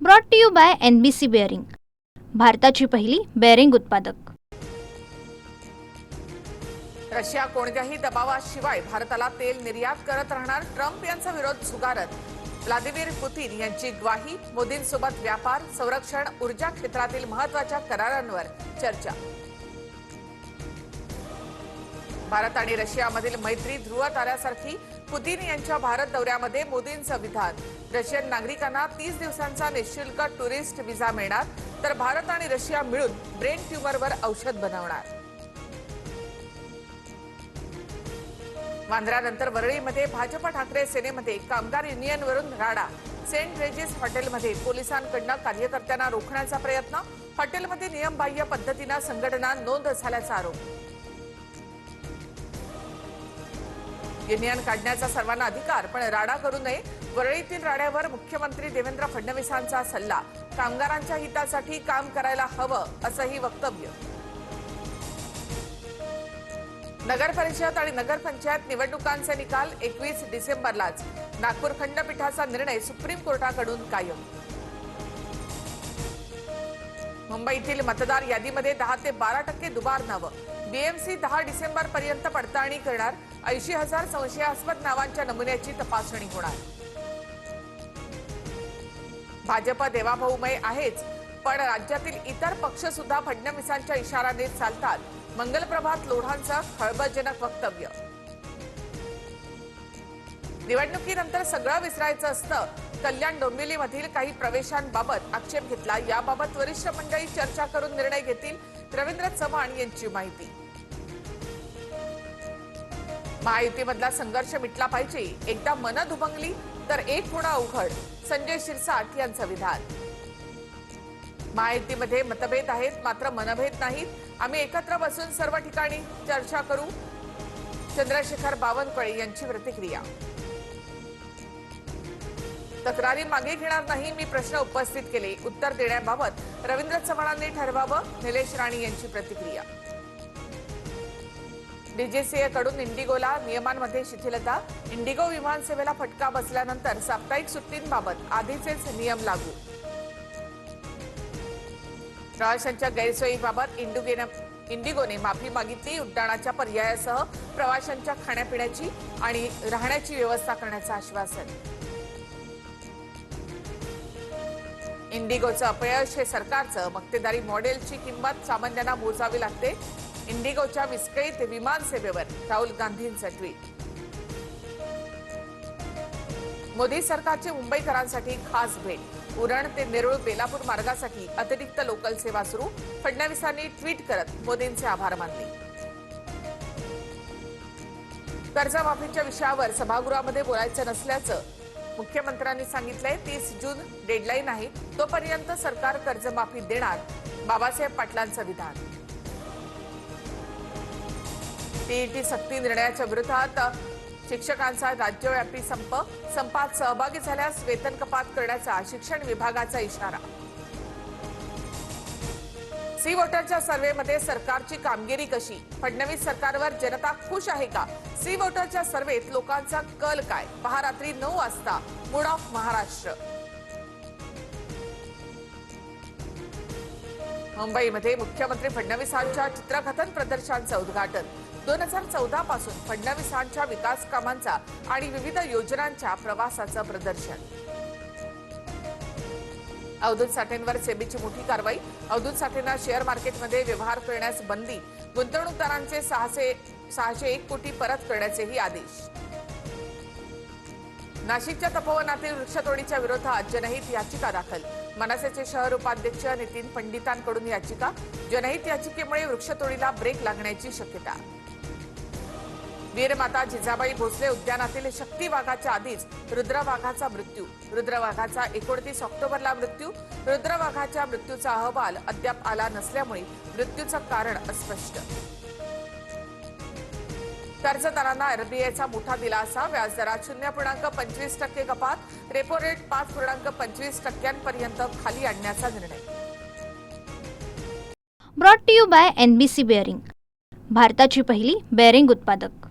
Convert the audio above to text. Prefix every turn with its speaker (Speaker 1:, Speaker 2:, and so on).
Speaker 1: Brought to you by NBC bearing, भारताची पहिली bearing उत्पादक।
Speaker 2: रशिया कोणत्याही दबावाशिवाय भारताला तेल निर्यात करत राहणार, ट्रम्प यांचा विरोध झुगारत व्लादिमीर पुतीन यांची ग्वाही। मोदींसोबत व्यापार, संरक्षण, ऊर्जा क्षेत्रातील महत्त्वाच्या करारांवर चर्चा। भारत आणि रशियामधील मैत्री ध्रुवत आल्यासारखी, पुतीन यांच्या भारत दौऱ्यामध्ये मोदींचं विधान। रशियन नागरिकांना 30 दिवसांचा निःशुल्क टुरिस्ट व्हिसा मिळणार, तर भारत आणि रशिया मिळून ब्रेन ट्यूमरवर औषध बनवणार। वांद्र्यानंतर वरळीमध्ये भाजप ठाकरे सेनेमध्ये कामगार युनियनवरून राडा। सेंट रेजिस हॉटेलमध्ये पोलिसांकडून कार्यकर्त्यांना रोखण्याचा प्रयत्न, हॉटेलमध्ये नियमबाह्य पद्धतीने संघटना नोंद झाल्याचा आरोप। युनियन काढण्याचा सर्वांना अधिकार, पण राडा करू नये, वरळीतील राड्यावर मुख्यमंत्री देवेंद्र फडणवीसांचा सल्ला। कामगारांच्या हितासाठी काम करायला हवं असंही वक्तव्य। नगर परिषद आणि नगरपंचायत निवडणुकांचे निकाल 21 डिसेंबरलाच, नागपूर खंडपीठाचा निर्णय सुप्रीम कोर्टाकडून कायम। मुंबईतील मतदार यादीमध्ये 10 ते 12% दुबार नावं, BMC 10 डिसेंबरपर्यंत पडताळणी करणार, 80,000 संशयास्पद नावांच्या नमुन्याची तपासणी होणार। भाजप देवाभाऊमय आहेच, पण राज्यातील इतर पक्ष सुद्धा फडणवीसांच्या इशाराने चालतात, मंगलप्रभात लोढांचं खळबळजनक वक्तव्य। निवडणुकीनंतर सगळं विसरायचं असतं, कल्याण डोंबिवलीमधील काही प्रवेशांबाबत आक्षेप घेतला, याबाबत वरिष्ठ मंडळी चर्चा करून निर्णय घेतील, रवींद्र चव्हाण यांची माहिती। महायुतीमधला संघर्ष मिटला पाहिजे, एकदा मनं दुभंगली तर एक होणं अवघड, संजय शिरसाट यांचं विधान। महायुतीमध्ये मतभेद आहेत, मात्र मनभेद नाहीत, आम्ही एकत्र बसून सर्व ठिकाणी चर्चा करू, चंद्रशेखर बावनकुळे यांची प्रतिक्रिया। तक्रारी मागे घेणार नाही, मी प्रश्न उपस्थित केले, उत्तर देण्याबाबत रवींद्र चव्हाणांनी ठरवावं, निलेश राणे यांची प्रतिक्रिया। DGCA कडून इंडिगोला नियमांमध्ये शिथिलता, इंडिगो विमानसेवेला फटका बसल्यानंतर साप्ताहिक सुट्टींबाबत आधीचेच नियम लागू। प्रवाशांच्या गैरसोयीबाबत इंडिगोने माफी मागितली, उड्डाणाच्या पर्यायासह प्रवाशांच्या खाण्यापिण्याची आणि राहण्याची व्यवस्था करण्याचं आश्वासन। इंडिगोचं अपयश हे सरकारचं, मक्तेदारी मॉडेलची किंमत सामान्यांना मोजावी लागते, इंडिगोच्या विस्कळीत विमान सेवेवर राहुल गांधींचं ट्विट। मोदी सरकारची मुंबईकरांसाठी खास भेट, उरण ते नेरूळ बेलापूर मार्गासाठी अतिरिक्त लोकल सेवा सुरू, फडणवीसांनी ट्विट करत मोदींचे आभार मानले। कर्जमाफीच्या विषयावर सभागृहामध्ये बोलायचं नसल्याचं मुख्यमंत्र्यांनी सांगितलंय, 30 जून डेडलाईन आहे, तोपर्यंत सरकार कर्जमाफी देणार, बाबासाहेब पाटलांचं विधान। TET सक्ती निर्णयाच्या विरोधात शिक्षकांचा राज्यव्यापी संपात सहभागी झाल्यास वेतन कपात करण्याचा शिक्षण विभागाचा इशारा। सी वोटरच्या सर्व्हेमध्ये सरकारची कामगिरी कशी, फडणवीस सरकारवर जनता खुश आहे का, सी वोटरच्या सर्व्हेत लोकांचा कल काय, पहा रात्री 9 वाजता मूड ऑफ महाराष्ट्र। मुंबईमध्ये मुख्यमंत्री फडणवीसांच्या चित्रकथन प्रदर्शनाचं उद्घाटन, 2014 पासून फडणवीसांच्या विकास कामांचा आणि विविध योजनांच्या प्रवासाचं प्रदर्शन। अवधूत साठेंवर सेबीची मोठी कारवाई, अवधूत साठेंना शेअर मार्केटमध्ये व्यवहार करण्यास बंदी, गुंतवणूकदारांचे 601 कोटी परत करण्याचेही आदेश। नाशिकच्या तपोवनातील वृक्षतोडीच्या विरोधात जनहित याचिका दाखल, मनसेचे शहर उपाध्यक्ष नितीन पंडितांकडून याचिका, जनहित याचिकेमुळे वृक्षतोडीला ब्रेक लागण्याची शक्यता। वीरमाता जिजाबाई भोसले उद्यानातील शक्ती वाघाच्या आधीच रुद्रवाघाचा मृत्यू, रुद्रवाघाचा 29 ऑक्टोबरला मृत्यू, रुद्रवाघाच्या मृत्यूचा अहवाल अद्याप आला नसल्यामुळे मृत्यूचं कारण अस्पष्ट। कर्जदारांना RBIचा मोठा दिलासा, व्याजदरात 0.25% कपात, रेपो रेट 5.25% खाली आणण्याचा निर्णय।
Speaker 1: Brought to you by NBC bearing, भारताची पहिली बेअरिंग उत्पादक।